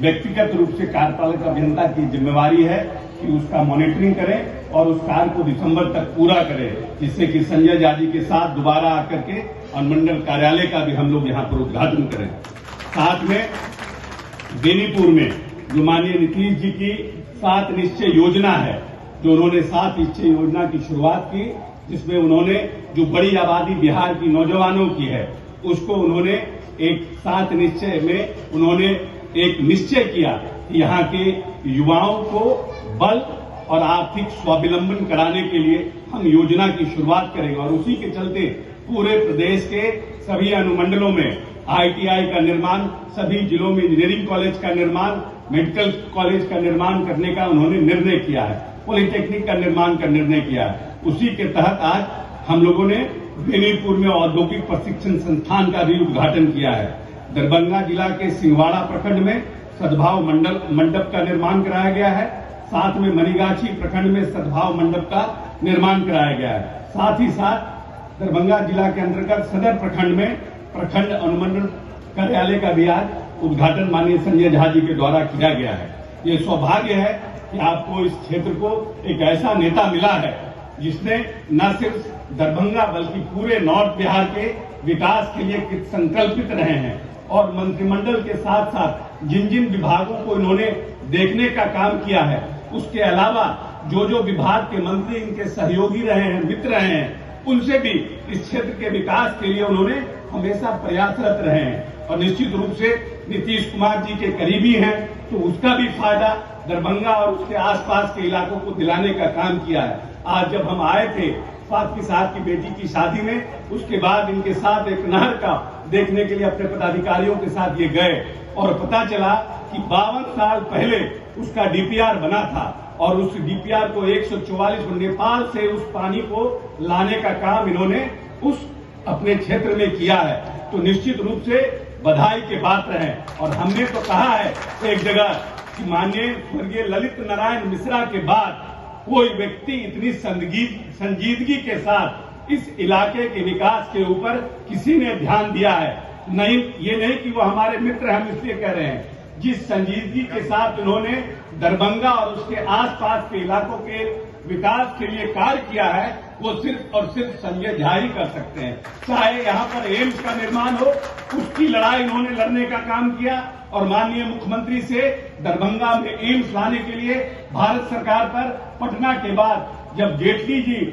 व्यक्तिगत रूप से कार्यपालक अभियंता की जिम्मेवारी है कि उसका मॉनिटरिंग करें और उस कार्य को दिसंबर तक पूरा करें, जिससे कि संजय झा जी के साथ दोबारा आकर के अनुमंडल कार्यालय का भी हम लोग यहाँ पर उद्घाटन करें। साथ में बेनीपुर में जो माननीय नीतीश जी की 7 निश्चय योजना है, जो उन्होंने 7 निश्चय योजना की शुरुआत की, जिसमें उन्होंने जो बड़ी आबादी बिहार की नौजवानों की है उसको उन्होंने एक 7 निश्चय में उन्होंने एक निश्चय किया कि यहाँ के युवाओं को बल और आर्थिक स्वावलंबन कराने के लिए हम योजना की शुरुआत करेंगे। और उसी के चलते पूरे प्रदेश के सभी अनुमंडलों में ITI का निर्माण, सभी जिलों में इंजीनियरिंग कॉलेज का निर्माण, मेडिकल कॉलेज का निर्माण करने का उन्होंने निर्णय किया है, पॉलिटेक्निक का निर्माण का निर्णय किया है। उसी के तहत आज हम लोगों ने बेनीपुर में औद्योगिक प्रशिक्षण संस्थान का भी उद्घाटन किया है। दरभंगा जिला के सिंहवाड़ा प्रखंड में सद्भाव मंडप का निर्माण कराया गया है। साथ में मनीगाछी प्रखंड में सद्भाव मंडप का निर्माण कराया गया है। साथ ही साथ दरभंगा जिला के अंतर्गत सदर प्रखंड में प्रखंड अनुमंडल कार्यालय का भी आज उद्घाटन माननीय संजय झा जी के द्वारा किया गया है। ये सौभाग्य है कि आपको इस क्षेत्र को एक ऐसा नेता मिला है जिसने न सिर्फ दरभंगा बल्कि पूरे नॉर्थ बिहार के विकास के लिए संकल्पित रहे हैं और मंत्रिमंडल के साथ साथ जिन जिन विभागों को इन्होंने देखने का काम किया है, उसके अलावा जो जो विभाग के मंत्री इनके सहयोगी रहे हैं, मित्र रहे हैं, उनसे भी इस क्षेत्र के विकास के लिए उन्होंने हमेशा प्रयासरत रहे हैं। और निश्चित रूप से नीतीश कुमार जी के करीबी हैं, तो उसका भी फायदा दरभंगा और उसके आसपास के इलाकों को दिलाने का काम किया है। आज जब हम आए थे साथ की साथ की बेटी की शादी में, उसके बाद इनके साथ एक नहर का देखने के लिए अपने पदाधिकारियों के साथ ये गए और पता चला कि 52 साल पहले उसका DPR बना था और उस DPR को 144 नेपाल से उस पानी को लाने का काम इन्होंने उस अपने क्षेत्र में किया है। तो निश्चित रूप से बधाई के पात्र हैं। और हमने तो कहा है एक जगह कि माननीय स्वर्गीय ललित नारायण मिश्रा के बाद कोई व्यक्ति इतनी संजीदगी के साथ इस इलाके के विकास के ऊपर किसी ने ध्यान दिया है। नहीं, ये नहीं कि वो हमारे मित्र हम इसलिए कह रहे हैं, जिस संजीदगी के साथ उन्होंने दरभंगा और उसके आसपास के इलाकों के विकास के लिए कार्य किया है, वो सिर्फ और सिर्फ संजय झा ही कर सकते हैं। चाहे यहाँ पर एम्स का निर्माण हो, उसकी लड़ाई इन्होंने लड़ने का काम किया और माननीय मुख्यमंत्री से दरभंगा में एम्स लाने के लिए भारत सरकार पर पटना के बाद जब जेटली जी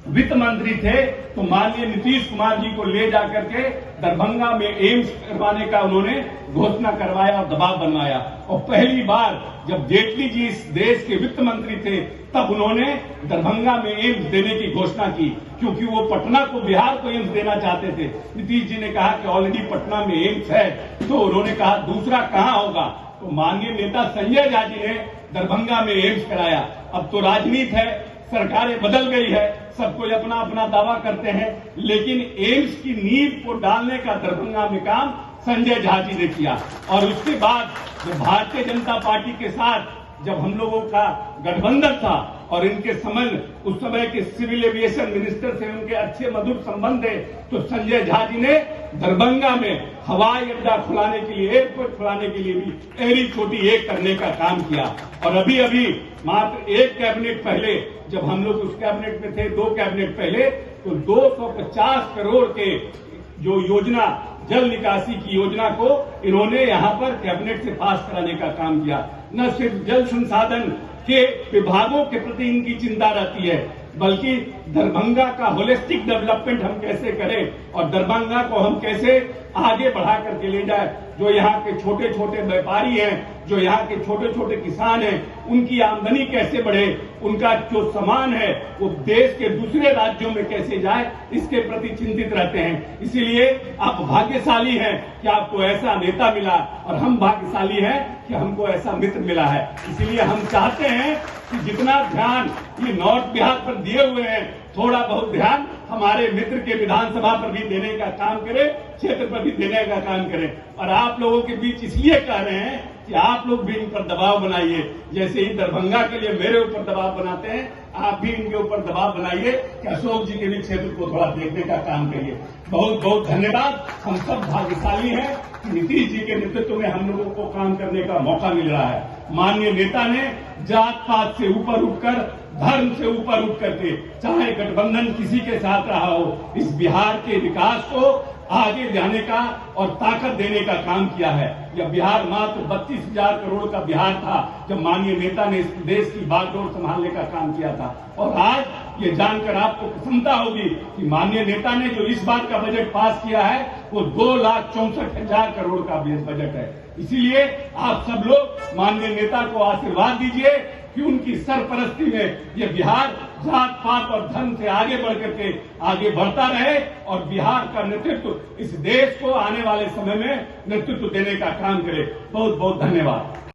वित्त मंत्री थे तो माननीय नीतीश कुमार जी को ले जाकर के दरभंगा में एम्स करवाने का उन्होंने घोषणा करवाया और दबाव बनवाया। और पहली बार जब जेटली जी इस देश के वित्त मंत्री थे तब उन्होंने दरभंगा में एम्स देने की घोषणा की, क्योंकि वो पटना को, बिहार को एम्स देना चाहते थे। नीतीश जी ने कहा कि ऑलरेडी पटना में एम्स है, तो उन्होंने कहा दूसरा कहां होगा, तो माननीय नेता संजय झा जी ने दरभंगा में एम्स कराया। अब तो राजनीति है, सरकारें बदल गई है, सब कोई अपना अपना दावा करते हैं, लेकिन एम्स की नींव को डालने का दरभंगा में काम संजय झा जी ने किया। और उसके बाद जब भारतीय जनता पार्टी के साथ जब हम लोगों का गठबंधन था और इनके संबंध उस समय के सिविल एविएशन मिनिस्टर से उनके अच्छे मधुर संबंध थे, तो संजय झा जी ने दरभंगा में हवाई अड्डा खुलाने के लिए, एयरपोर्ट खुलाने के लिए भी एरी छोटी एक करने का काम किया। और अभी अभी मात्र एक कैबिनेट पहले, जब हम लोग उस कैबिनेट में थे, 2 कैबिनेट पहले, तो 250 करोड़ के जो योजना, जल निकासी की योजना को इन्होंने यहाँ पर कैबिनेट से पास कराने का काम किया। न सिर्फ जल संसाधन के विभागों के प्रति इनकी चिंता रहती है, बल्कि दरभंगा का होलिस्टिक डेवलपमेंट हम कैसे करें और दरभंगा को हम कैसे आगे बढ़ा करके ले जाए। जो यहाँ के छोटे छोटे व्यापारी हैं, जो यहाँ के छोटे छोटे किसान हैं, उनकी आमदनी कैसे बढ़े, उनका जो सामान है वो देश के दूसरे राज्यों में कैसे जाए, इसके प्रति चिंतित रहते हैं। इसीलिए आप भाग्यशाली हैं कि आपको ऐसा नेता मिला और हम भाग्यशाली हैं कि हमको ऐसा मित्र मिला है। इसीलिए हम चाहते हैं कि जितना ध्यान ये नॉर्थ बिहार पर दिए हुए हैं, थोड़ा बहुत ध्यान हमारे मित्र के विधानसभा पर भी देने का काम करें, क्षेत्र पर भी देने का काम करें। और आप लोगों के बीच इसलिए कह रहे हैं कि आप लोग भी इन पर दबाव बनाइए, जैसे ही दरभंगा के लिए मेरे ऊपर दबाव बनाते हैं, आप भी इनके ऊपर दबाव बनाइए कि अशोक जी के भी क्षेत्र को थोड़ा देखने का काम करिए। बहुत बहुत धन्यवाद। हम सब भाग्यशाली हैं कि नीतीश जी के नेतृत्व में हम लोगों को काम करने का मौका मिल रहा है। माननीय नेता ने जात पात से ऊपर उठकर, धर्म से ऊपर उठ करके, चाहे गठबंधन किसी के साथ रहा हो, इस बिहार के विकास को आगे जाने का और ताकत देने का काम किया है। यह बिहार मात्र 32,000 करोड़ का बिहार था जब माननीय नेता ने इस देश की बागडोर संभालने का काम किया था। और आज ये जानकर आपको प्रसन्नता होगी कि माननीय नेता ने जो इस बार का बजट पास किया है वो 2,64,000 करोड़ का बजट है। इसीलिए आप सब लोग माननीय नेता को आशीर्वाद दीजिए कि उनकी सरपरस्ती में ये बिहार जात पात और धर्म से आगे बढ़ करके आगे बढ़ता रहे और बिहार का नेतृत्व इस देश को आने वाले समय में नेतृत्व देने का काम करे। बहुत बहुत धन्यवाद।